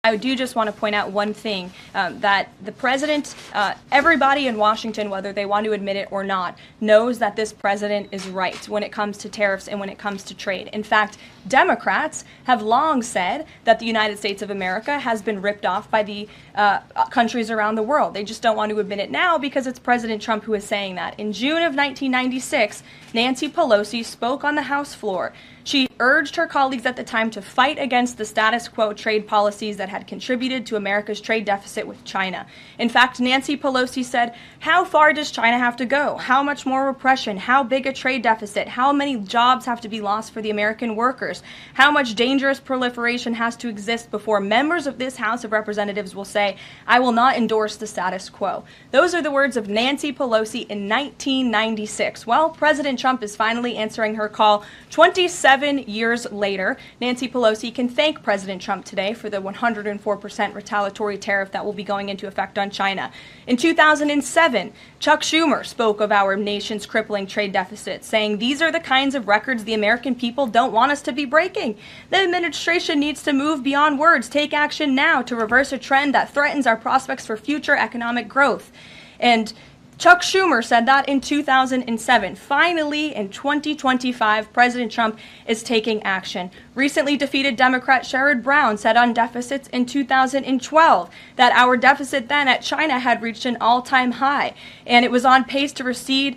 I do just want to point out one thing, that the president, everybody in Washington, whether they want to admit it or not, knows that this president is right when it comes to tariffs and when it comes to trade. In fact, Democrats have long said that the United States of America has been ripped off by the countries around the world. They just don't want to admit it now because it's President Trump who is saying that. In June of 1996, Nancy Pelosi spoke on the House floor. She urged her colleagues at the time to fight against the status quo trade policies that had contributed to America's trade deficit with China. In fact, Nancy Pelosi said, "How far does China have to go? How much more repression? How big a trade deficit? How many jobs have to be lost for the American workers? How much dangerous proliferation has to exist before members of this House of Representatives will say, 'I will not endorse the status quo'?" Those are the words of Nancy Pelosi in 1996. Well, President Trump is finally answering her call 27 years later. Nancy Pelosi can thank President Trump today for the 104% retaliatory tariff that will be going into effect on China. In 2007, Chuck Schumer spoke of our nation's crippling trade deficit, saying, "These are the kinds of records the American people don't want us to be breaking. The administration needs to move beyond words, take action now to reverse a trend that threatens our prospects for future economic growth." And Chuck Schumer said that in 2007. Finally, in 2025, President Trump is taking action. Recently defeated Democrat Sherrod Brown said on deficits in 2012 that our deficit then at China had reached an all-time high, and it was on pace to recede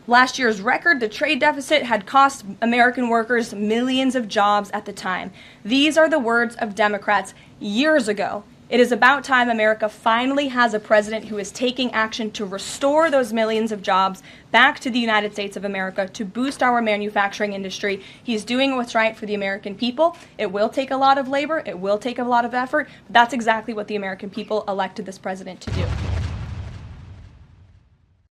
last year's record. The trade deficit had cost American workers millions of jobs at the time. These are the words of Democrats years ago. It is about time America finally has a president who is taking action to restore those millions of jobs back to the United States of America, to boost our manufacturing industry. He's doing what's right for the American people. It will take a lot of labor. It will take a lot of effort. But that's exactly what the American people elected this president to do.